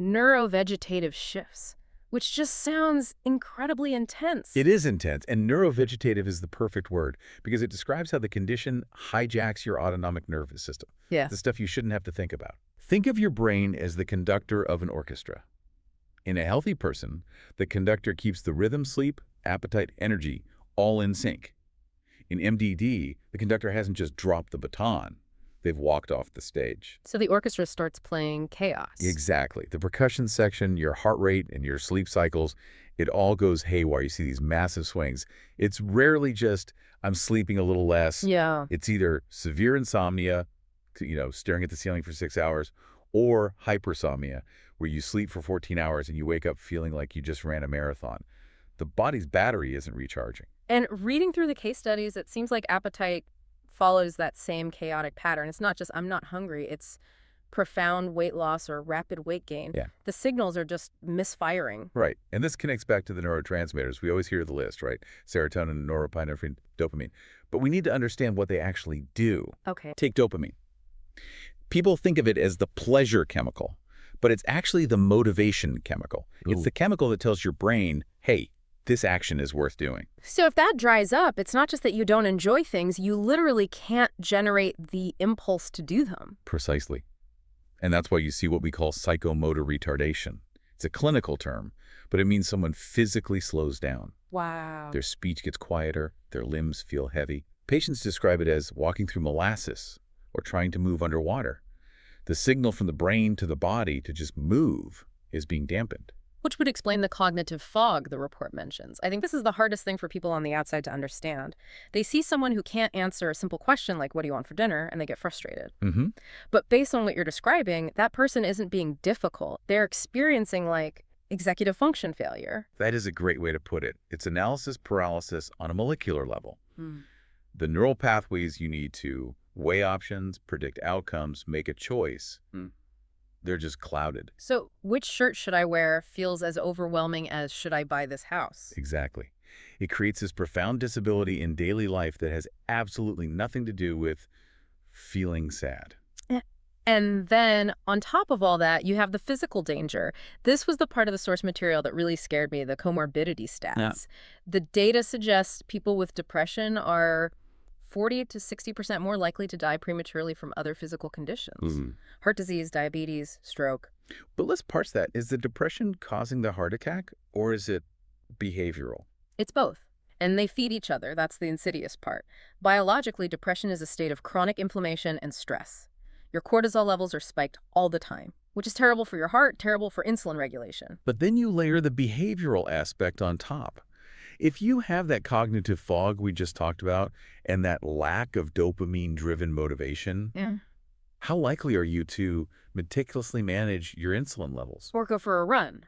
neurovegetative shifts, which just sounds incredibly intense. It is intense, and neurovegetative is the perfect word because it describes how the condition hijacks your autonomic nervous system. Yeah. The stuff you shouldn't have to think about. Think of your brain as the conductor of an orchestra. In a healthy person, the conductor keeps the rhythm, sleep, appetite, energy all in sync. In MDD, the conductor hasn't just dropped the baton. They've walked off the stage. So the orchestra starts playing chaos. Exactly. The percussion section, your heart rate, and your sleep cycles, it all goes haywire. You see these massive swings. It's rarely just, I'm sleeping a little less. Yeah. It's either severe insomnia, staring at the ceiling for 6 hours, or hypersomnia, where you sleep for 14 hours and you wake up feeling like you just ran a marathon. The body's battery isn't recharging. And reading through the case studies, it seems like appetite follows that same chaotic pattern. It's not just, I'm not hungry. It's profound weight loss or rapid weight gain. Yeah. The signals are just misfiring. Right. And this connects back to the neurotransmitters. We always hear the list, right? Serotonin, norepinephrine, dopamine. But we need to understand what they actually do. Okay. Take dopamine. People think of it as the pleasure chemical, but it's actually the motivation chemical. Ooh. It's the chemical that tells your brain, hey, this action is worth doing. So if that dries up, it's not just that you don't enjoy things, you literally can't generate the impulse to do them. Precisely. And that's why you see what we call psychomotor retardation. It's a clinical term, but it means someone physically slows down. Wow. Their speech gets quieter, their limbs feel heavy. Patients describe it as walking through molasses or trying to move underwater. The signal from the brain to the body to just move is being dampened. Which would explain the cognitive fog the report mentions. I think this is the hardest thing for people on the outside to understand. They see someone who can't answer a simple question like, what do you want for dinner? And they get frustrated. Mm-hmm. But based on what you're describing, that person isn't being difficult. They're experiencing like executive function failure. That is a great way to put it. It's analysis paralysis on a molecular level. The neural pathways you need to weigh options, predict outcomes, make a choice, they're just clouded. So which shirt should I wear feels as overwhelming as should I buy this house? Exactly. It creates this profound disability in daily life that has absolutely nothing to do with feeling sad. And then on top of all that, you have the physical danger. This was the part of the source material that really scared me, the comorbidity stats. Yeah. The data suggests people with depression are 40 to 60% more likely to die prematurely from other physical conditions. Heart disease, diabetes, stroke. But let's parse that. Is the depression causing the heart attack, or is it behavioral? It's both. And they feed each other. That's the insidious part. Biologically, depression is a state of chronic inflammation and stress. Your cortisol levels are spiked all the time, which is terrible for your heart, terrible for insulin regulation. But then you layer the behavioral aspect on top. If you have that cognitive fog we just talked about and that lack of dopamine-driven motivation, how likely are you to meticulously manage your insulin levels? Or go for a run.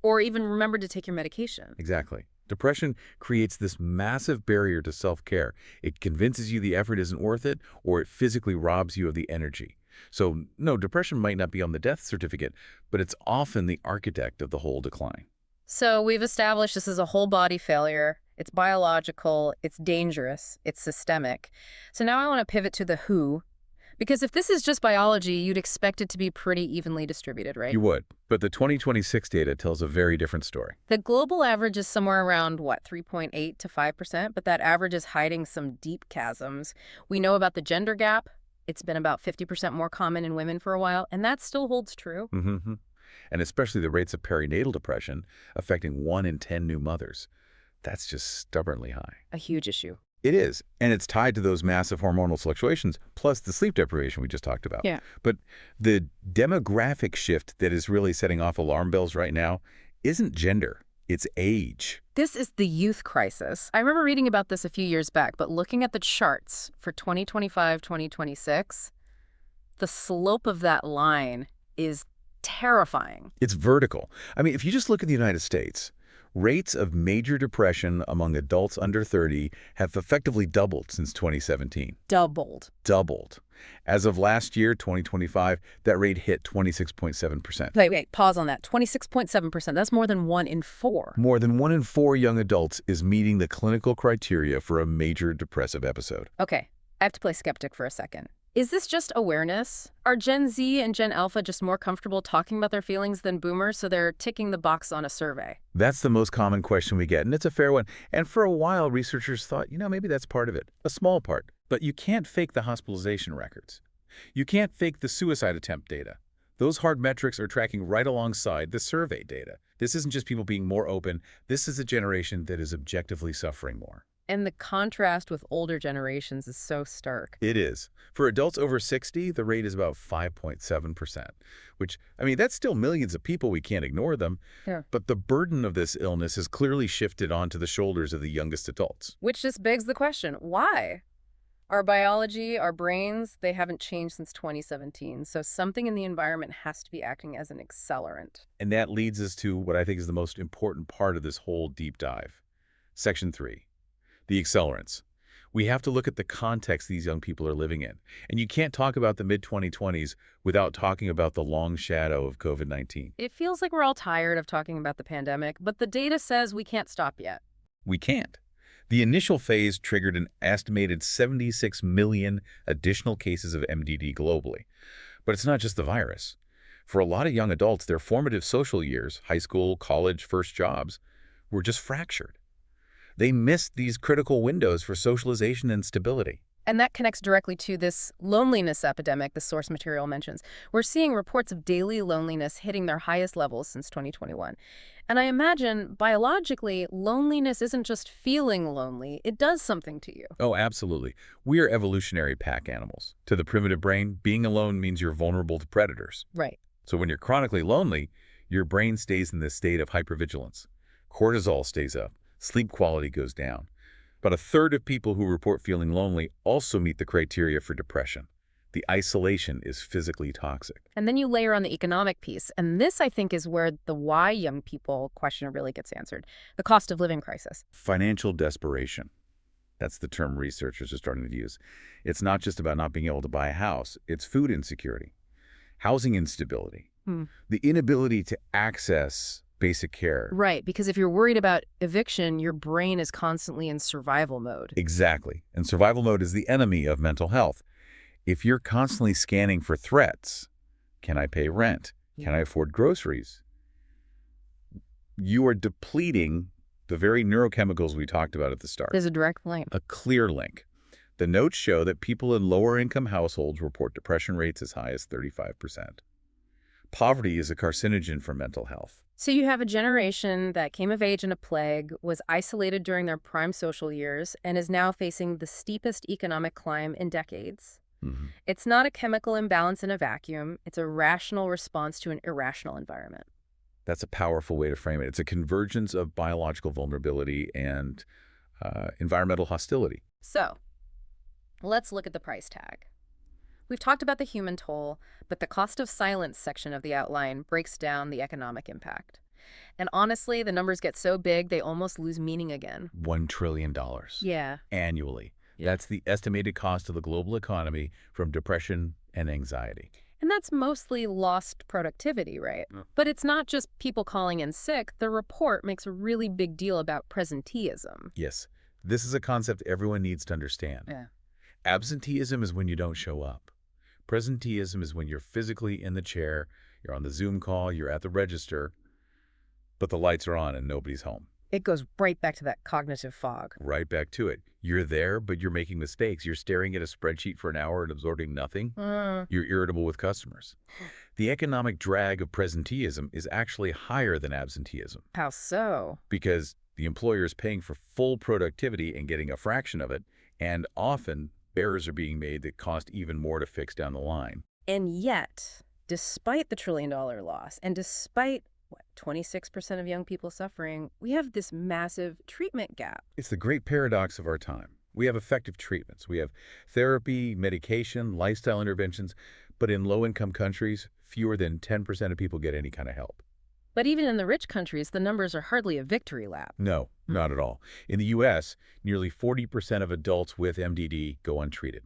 Or even remember to take your medication. Exactly. Depression creates this massive barrier to self-care. It convinces you the effort isn't worth it, or it physically robs you of the energy. So, no, depression might not be on the death certificate, but it's often the architect of the whole decline. So we've established this is a whole body failure. It's biological, it's dangerous, it's systemic. So now I want to pivot to the who, because if this is just biology, you'd expect it to be pretty evenly distributed, right? You would, but the 2026 data tells a very different story. The global average is somewhere around, 3.8 to 5%, but that average is hiding some deep chasms. We know about the gender gap. It's been about 50% more common in women for a while, and that still holds true. And especially the rates of perinatal depression affecting 1 in 10 new mothers. That's just stubbornly high. A huge issue. It is, and it's tied to those massive hormonal fluctuations, plus the sleep deprivation we just talked about. Yeah. But the demographic shift that is really setting off alarm bells right now isn't gender, it's age. This is the youth crisis. I remember reading about this a few years back, but looking at the charts for 2025, 2026, the slope of that line is terrifying. It's vertical. I mean, if you just look at the United States, rates of major depression among adults under 30 have effectively doubled since 2017. Doubled. Doubled. As of last year, 2025, that rate hit 26.7%. Wait, pause on that. 26.7%. That's more than 1 in 4. More than 1 in 4 young adults is meeting the clinical criteria for a major depressive episode. Okay, I have to play skeptic for a second. Is this just awareness? Are Gen Z and Gen Alpha just more comfortable talking about their feelings than boomers, so they're ticking the box on a survey? That's the most common question we get, and it's a fair one. And for a while, researchers thought, maybe that's part of it, a small part. But you can't fake the hospitalization records. You can't fake the suicide attempt data. Those hard metrics are tracking right alongside the survey data. This isn't just people being more open. This is a generation that is objectively suffering more. And the contrast with older generations is so stark. It is. For adults over 60, the rate is about 5.7%, which, that's still millions of people. We can't ignore them. Yeah. But the burden of this illness has clearly shifted onto the shoulders of the youngest adults. Which just begs the question, why? Our biology, our brains, they haven't changed since 2017, so something in the environment has to be acting as an accelerant. And that leads us to what I think is the most important part of this whole deep dive. Section 3. The accelerants. We have to look at the context these young people are living in. And you can't talk about the mid-2020s without talking about the long shadow of COVID-19. It feels like we're all tired of talking about the pandemic, but the data says we can't stop yet. We can't. The initial phase triggered an estimated 76 million additional cases of MDD globally. But it's not just the virus. For a lot of young adults, their formative social years, high school, college, first jobs, were just fractured. They missed these critical windows for socialization and stability. And that connects directly to this loneliness epidemic the source material mentions. We're seeing reports of daily loneliness hitting their highest levels since 2021. And I imagine, biologically, loneliness isn't just feeling lonely. It does something to you. Oh, absolutely. We are evolutionary pack animals. To the primitive brain, being alone means you're vulnerable to predators. Right. So when you're chronically lonely, your brain stays in this state of hypervigilance. Cortisol stays up. Sleep quality goes down. About a third of people who report feeling lonely also meet the criteria for depression. The isolation is physically toxic. And then you layer on the economic piece. And this, I think, is where the why young people question really gets answered. The cost of living crisis. Financial desperation. That's the term researchers are starting to use. It's not just about not being able to buy a house. It's food insecurity, housing instability, the inability to access basic care. Right, because if you're worried about eviction, your brain is constantly in survival mode. Exactly. And survival mode is the enemy of mental health. If you're constantly scanning for threats, can I pay rent? Can I afford groceries? You are depleting the very neurochemicals we talked about at the start. There's a direct link. A clear link. The notes show that people in lower-income households report depression rates as high as 35%. Poverty is a carcinogen for mental health. So you have a generation that came of age in a plague, was isolated during their prime social years, and is now facing the steepest economic climb in decades. It's not a chemical imbalance in a vacuum. It's a rational response to an irrational environment. That's a powerful way to frame it. It's a convergence of biological vulnerability and environmental hostility. So let's look at the price tag. We've talked about the human toll, but the cost of silence section of the outline breaks down the economic impact. And honestly, the numbers get so big, they almost lose meaning again. $1 trillion. Yeah. Annually. That's the estimated cost of the global economy from depression and anxiety. And that's mostly lost productivity, right? But it's not just people calling in sick. The report makes a really big deal about presenteeism. Yes. This is a concept everyone needs to understand. Yeah. Absenteeism is when you don't show up. Presenteeism is when you're physically in the chair, you're on the Zoom call, you're at the register, but the lights are on and nobody's home. It goes right back to that cognitive fog. Right back to it. You're there, but you're making mistakes. You're staring at a spreadsheet for an hour and absorbing nothing. You're irritable with customers. The economic drag of presenteeism is actually higher than absenteeism. How so? Because the employer is paying for full productivity and getting a fraction of it, and often errors are being made that cost even more to fix down the line. And yet, despite the $1 trillion loss, and despite 26% of young people suffering, we have this massive treatment gap. It's the great paradox of our time. We have effective treatments. We have therapy, medication, lifestyle interventions, but in low-income countries, fewer than 10% of people get any kind of help. But even in the rich countries, the numbers are hardly a victory lap. No, not at all. In the U.S., nearly 40% of adults with MDD go untreated.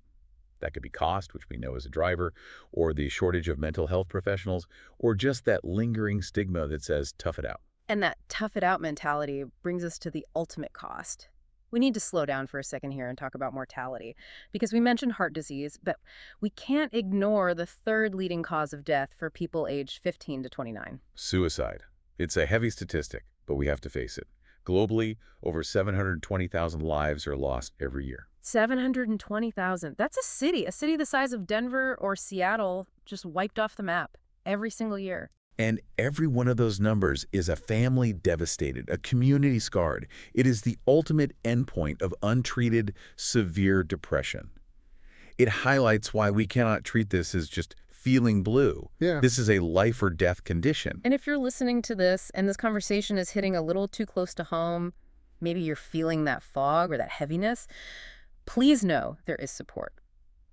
That could be cost, which we know is a driver, or the shortage of mental health professionals, or just that lingering stigma that says, tough it out. And that tough it out mentality brings us to the ultimate cost, We need to slow down for a second here and talk about mortality, because we mentioned heart disease, but we can't ignore the third leading cause of death for people aged 15 to 29. Suicide. It's a heavy statistic, but we have to face it. Globally, over 720,000 lives are lost every year. 720,000. That's a city the size of Denver or Seattle just wiped off the map every single year. And every one of those numbers is a family devastated, a community scarred. It is the ultimate endpoint of untreated, severe depression. It highlights why we cannot treat this as just feeling blue. Yeah. This is a life or death condition. And if you're listening to this and this conversation is hitting a little too close to home, maybe you're feeling that fog or that heaviness, please know there is support.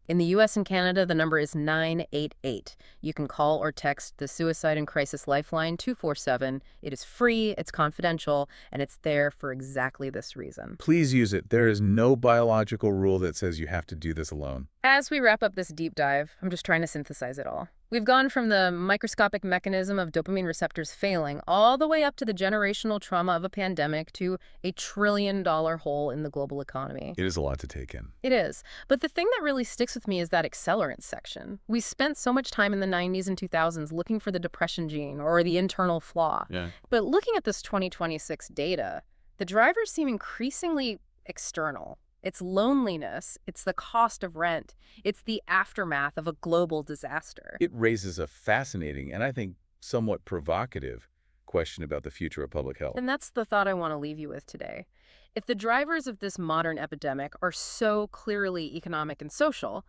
In the US and Canada, the number is 988. You can call or text the Suicide and Crisis Lifeline 247. It is free, it's confidential, and it's there for exactly this reason. Please use it. There is no biological rule that says you have to do this alone. As we wrap up this deep dive, I'm just trying to synthesize it all. We've gone from the microscopic mechanism of dopamine receptors failing all the way up to the generational trauma of a pandemic to a trillion-dollar hole in the global economy. It is a lot to take in. It is. But the thing that really sticks with me is that accelerant section. We spent so much time in the 90s and 2000s looking for the depression gene or the internal flaw. Yeah. But looking at this 2026 data, the drivers seem increasingly external. It's loneliness, it's the cost of rent, it's the aftermath of a global disaster. It raises a fascinating and I think somewhat provocative question about the future of public health. And that's the thought I want to leave you with today. If the drivers of this modern epidemic are so clearly economic and social,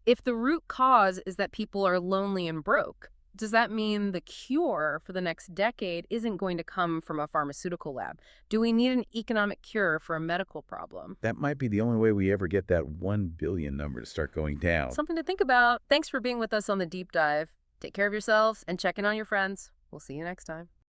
if the root cause is that people are lonely and broke, does that mean the cure for the next decade isn't going to come from a pharmaceutical lab? Do we need an economic cure for a medical problem? That might be the only way we ever get that 1 billion number to start going down. Something to think about. Thanks for being with us on the deep dive. Take care of yourselves and check in on your friends. We'll see you next time.